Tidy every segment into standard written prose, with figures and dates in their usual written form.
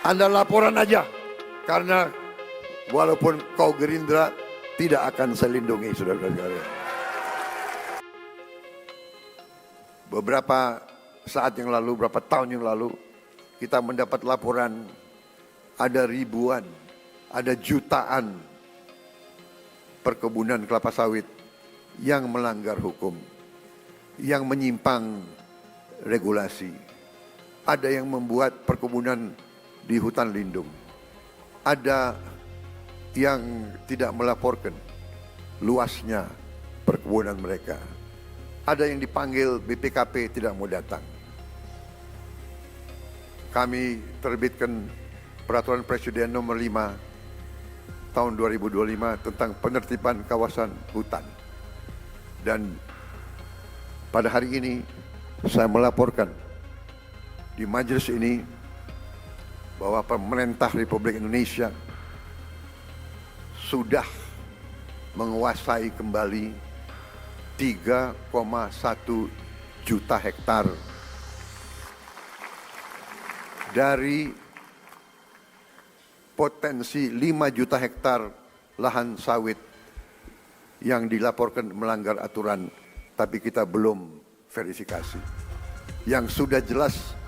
Anda laporan aja, karena walaupun kau Gerindra tidak akan saya lindungi, saudara-saudara. Beberapa saat yang lalu, beberapa tahun yang lalu, kita mendapat laporan ada ribuan, ada jutaan perkebunan kelapa sawit yang melanggar hukum, yang menyimpang regulasi. Ada yang membuat perkebunan di hutan lindung. Ada yang tidak melaporkan luasnya perkebunan mereka. Ada yang dipanggil BPKP tidak mau datang. Kami terbitkan Peraturan Presiden nomor 5 tahun 2025 tentang penertiban kawasan hutan. Dan pada hari ini saya melaporkan di majelis ini bahwa pemerintah Republik Indonesia sudah menguasai kembali 3,1 juta hektar dari potensi 5 juta hektar lahan sawit yang dilaporkan melanggar aturan, tapi kita belum verifikasi. Yang sudah jelas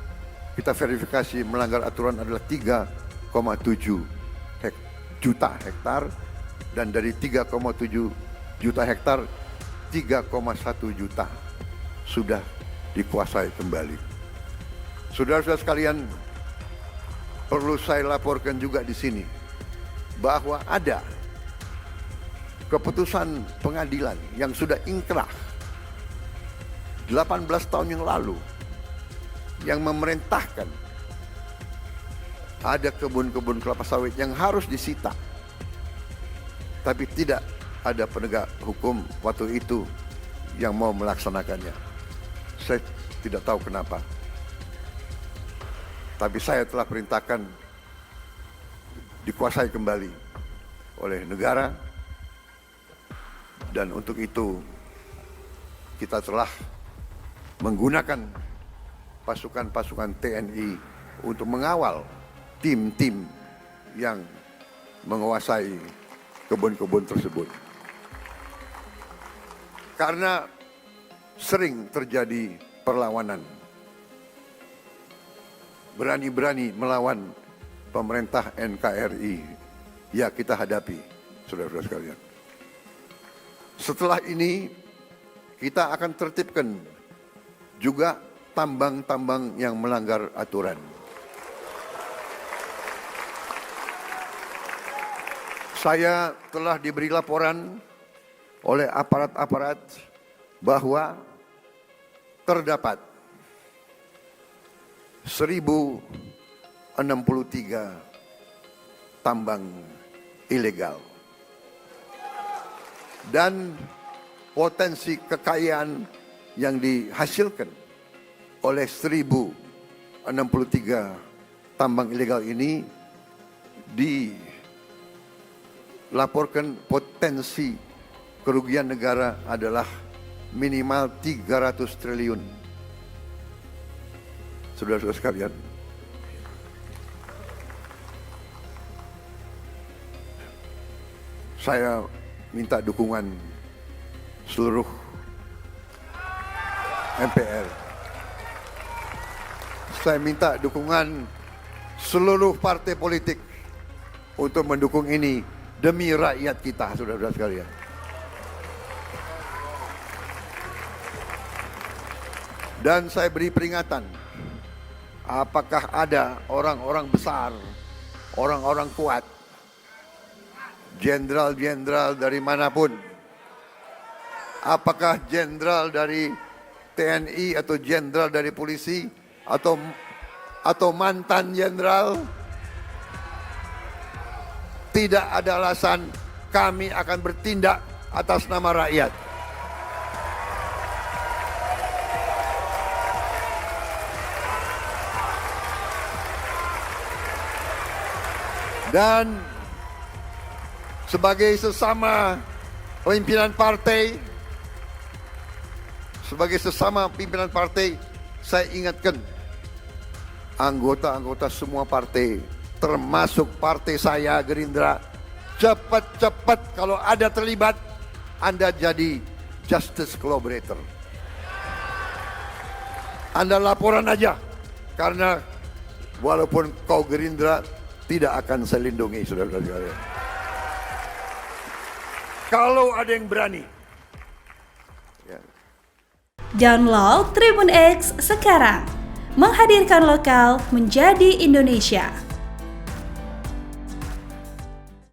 kita verifikasi melanggar aturan adalah 3,7 juta hektar, dan dari 3,7 juta hektar 3,1 juta sudah dikuasai kembali. Saudara-saudara sekalian, perlu saya laporkan juga di sini bahwa ada keputusan pengadilan yang sudah ingkrah 18 tahun yang lalu yang memerintahkan ada kebun-kebun kelapa sawit yang harus disita, tapi tidak ada penegak hukum waktu itu yang mau melaksanakannya. Saya tidak tahu kenapa, tapi saya telah perintahkan dikuasai kembali oleh negara, dan untuk itu kita telah menggunakan pasukan-pasukan TNI untuk mengawal tim-tim yang menguasai kebun-kebun tersebut. Karena sering terjadi perlawanan, berani-berani melawan pemerintah NKRI, ya kita hadapi, saudara-saudara sekalian. Setelah ini kita akan tertibkan juga tambang-tambang yang melanggar aturan. Saya telah diberi laporan oleh aparat-aparat bahwa terdapat 1063 tambang ilegal dan potensi kekayaan yang dihasilkan oleh 1063 tambang ilegal ini dilaporkan potensi kerugian negara adalah minimal 300 triliun. Saudara-saudara sekalian, saya minta dukungan seluruh MPR. Saya minta dukungan seluruh partai politik untuk mendukung ini demi rakyat kita, saudara-saudara sekalian. Dan saya beri peringatan, apakah ada orang-orang besar, orang-orang kuat, jenderal-jenderal dari manapun, apakah jenderal dari TNI atau jenderal dari polisi, atau mantan jenderal, tidak ada alasan kami akan bertindak atas nama rakyat. Dan sebagai sesama pimpinan partai, saya ingatkan anggota-anggota semua partai termasuk partai saya Gerindra, cepat-cepat kalau ada terlibat, Anda jadi justice collaborator. Anda laporan aja, karena walaupun kau Gerindra, tidak akan saya lindungi, saudara-saudara. Kalau ada yang berani. Ya. Download Tribun X sekarang, menghadirkan lokal menjadi Indonesia.